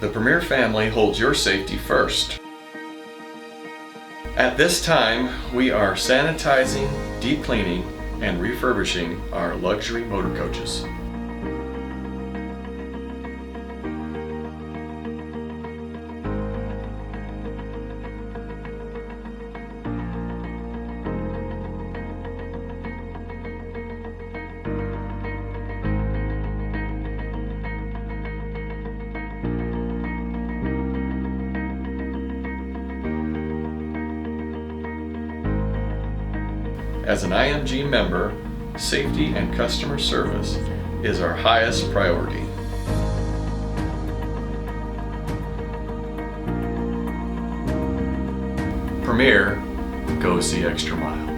The Premier family holds your safety first. At this time, we are sanitizing, deep cleaning, and refurbishing our luxury motor coaches. As an IMG member, safety and customer service is our highest priority. Premier goes the extra mile.